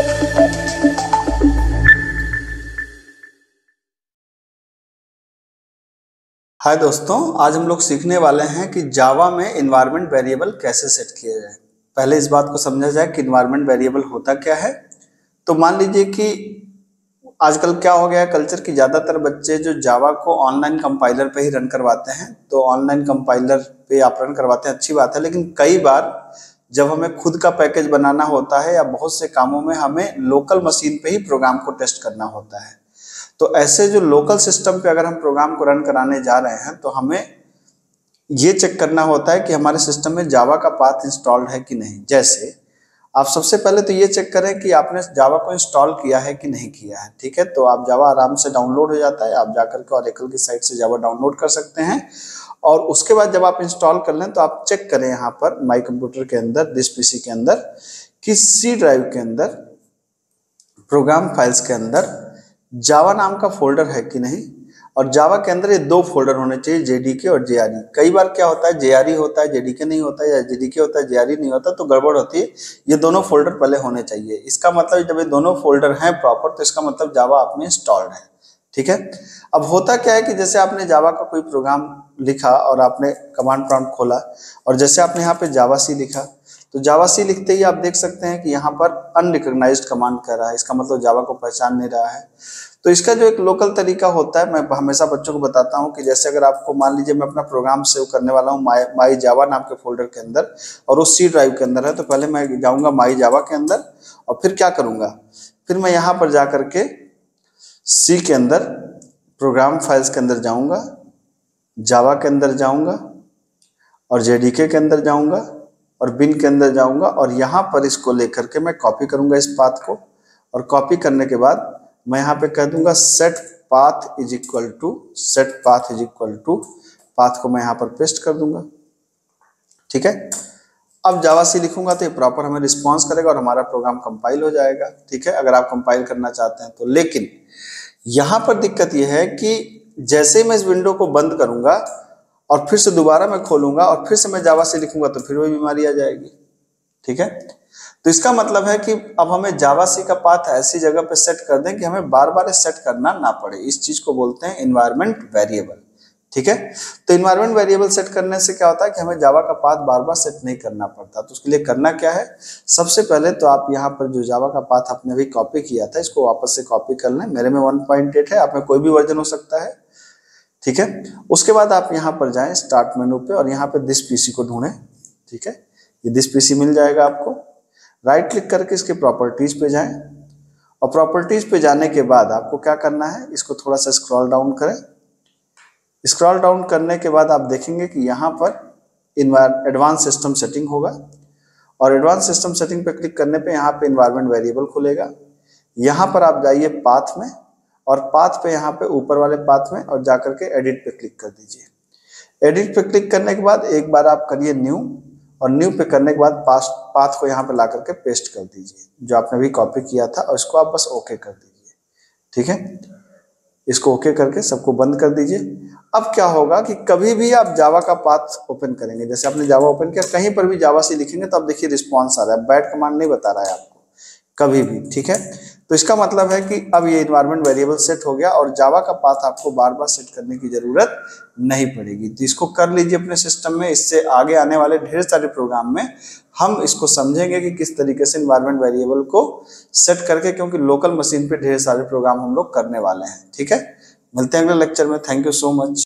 हाय दोस्तों, आज हम लोग सीखने वाले हैं कि जावा में इन्वायरमेंट वेरिएबल कैसे सेट किया जाए। पहले इस बात को समझा जाए कि इन्वायरमेंट वेरिएबल होता क्या है। तो मान लीजिए कि आजकल क्या हो गया है कल्चर की, ज़्यादातर बच्चे जो जावा को ऑनलाइन कंपाइलर पे ही रन करवाते हैं। तो ऑनलाइन कंपाइलर पे आप रन करवाते हैं, अच्छी बात है, लेकिन कई बार जब हमें खुद का पैकेज बनाना होता है या बहुत से कामों में हमें लोकल मशीन पे ही प्रोग्राम को टेस्ट करना होता है। तो ऐसे जो लोकल सिस्टम पे अगर हम प्रोग्राम को रन कराने जा रहे हैं तो हमें ये चेक करना होता है कि हमारे सिस्टम में जावा का पाथ इंस्टॉल्ड है कि नहीं। जैसे आप सबसे पहले तो ये चेक करें कि आपने जावा को इंस्टॉल किया है कि नहीं किया है। ठीक है, तो आप जावा आराम से डाउनलोड हो जाता है, आप जाकर के ओरेकल की साइट से जावा डाउनलोड कर सकते हैं। और उसके बाद जब आप इंस्टॉल कर लें तो आप चेक करें यहाँ पर माई कंप्यूटर के अंदर, दिस पीसी के अंदर, कि सी ड्राइव के अंदर, प्रोग्राम फाइल्स के अंदर जावा नाम का फोल्डर है कि नहीं। और जावा के अंदर ये दो फोल्डर होने चाहिए, जेडीके और जेआरई। कई बार क्या होता है जेआरई होता है जेडीके नहीं होता है, या जेडीके होता है जेआरई नहीं होता, तो गड़बड़ होती है। ये दोनों फोल्डर पहले होने चाहिए। इसका मतलब जब ये दोनों फोल्डर हैं प्रॉपर, तो इसका मतलब जावा आप में इंस्टॉल्ड है। ठीक है, अब होता क्या है कि जैसे आपने जावा का कोई प्रोग्राम लिखा और आपने कमांड प्रॉम्प्ट खोला, और जैसे आपने यहाँ पे जावा सी लिखा, तो जावा सी लिखते ही आप देख सकते हैं कि यहाँ पर अनरिकॉग्नाइज्ड कमांड कर रहा है। इसका मतलब जावा को पहचान नहीं रहा है। तो इसका जो एक लोकल तरीका होता है, मैं हमेशा बच्चों को बताता हूँ कि जैसे अगर आपको मान लीजिए मैं अपना प्रोग्राम सेव करने वाला हूँ माई जावा नाम के फोल्डर के अंदर, और वो सी ड्राइव के अंदर है, तो पहले मैं जाऊँगा माई जावा के अंदर, और फिर क्या करूँगा, फिर मैं यहाँ पर जा करके सी के अंदर प्रोग्राम फाइल्स के अंदर जाऊँगा, जावा के अंदर जाऊँगा, और जेडीके के अंदर जाऊँगा, और बिन के अंदर जाऊँगा, और यहाँ पर इसको लेकर के मैं कॉपी करूँगा इस पाथ को। और कॉपी करने के बाद मैं यहाँ पे कह दूंगा set path is equal to path को मैं यहाँ पर पेस्ट कर दूंगा। ठीक है, अब जावा सी लिखूंगा तो ये प्रॉपर हमें रिस्पॉन्स करेगा और हमारा प्रोग्राम कंपाइल हो जाएगा। ठीक है, अगर आप कंपाइल करना चाहते हैं तो। लेकिन यहाँ पर दिक्कत यह है कि जैसे ही मैं इस विंडो को बंद करूंगा और फिर से दोबारा मैं खोलूंगा और फिर से मैं जावा से लिखूंगा, तो फिर वही बीमारी आ जाएगी। ठीक है, तो इसका मतलब है कि अब हमें जावा सी का पाथ ऐसी जगह पे सेट कर दें कि हमें बार बार सेट करना ना पड़े। इस चीज को बोलते हैं इन्वायरमेंट वेरिएबल। ठीक है, तो इन्वायरमेंट वेरिएबल सेट करने से क्या होता है कि हमें जावा का पाथ बार बार सेट नहीं करना पड़ता। तो उसके लिए करना क्या है, सबसे पहले तो आप यहाँ पर जो जावा का पाथ आपने अभी कॉपी किया था, इसको वापस से कॉपी कर लें। मेरे में 1.8 है, आप में कोई भी वर्जन हो सकता है। ठीक है, उसके बाद आप यहाँ पर जाएं स्टार्ट मेनू पे, और यहाँ पे दिस पीसी को ढूंढें। ठीक है, ये दिस पीसी मिल जाएगा आपको। राइट क्लिक करके इसके प्रॉपर्टीज पे जाएं, और प्रॉपर्टीज पे जाने के बाद आपको क्या करना है, इसको थोड़ा सा स्क्रॉल डाउन करें। स्क्रॉल डाउन करने के बाद आप देखेंगे कि यहाँ पर एडवांस सिस्टम सेटिंग होगा, और एडवांस सिस्टम सेटिंग पे क्लिक करने पे यहाँ पे इन्वायरमेंट वेरिएबल खुलेगा। यहाँ पर आप जाइए पाथ में, और पाथ पे यहाँ पे ऊपर वाले पाथ में, और जाकर के एडिट पे क्लिक कर दीजिए। एडिट पे क्लिक करने के बाद एक बार आप करिए न्यू, और न्यू पे करने के बाद पाथ को यहाँ पे ला करके पेस्ट कर दीजिए जो आपने भी कॉपी किया था, और इसको आप बस ओके कर दीजिए। ठीक है, इसको ओके करके सबको बंद कर दीजिए। अब क्या होगा कि कभी भी आप जावा का पाथ ओपन करेंगे, जैसे आपने जावा ओपन किया, कहीं पर भी जावा से लिखेंगे तो आप देखिए रिस्पॉन्स आ रहा है, बैड कमांड नहीं बता रहा है आपको कभी भी। ठीक है, तो इसका मतलब है कि अब ये इन्वायरमेंट वेरिएबल सेट हो गया, और जावा का पाथ आपको बार बार सेट करने की जरूरत नहीं पड़ेगी। तो इसको कर लीजिए अपने सिस्टम में। इससे आगे आने वाले ढेर सारे प्रोग्राम में हम इसको समझेंगे कि किस तरीके से इन्वायरमेंट वेरिएबल को सेट करके, क्योंकि लोकल मशीन पे ढेर सारे प्रोग्राम हम लोग करने वाले हैं। ठीक है, मिलते हैं अगले लेक्चर में। Thank you so much.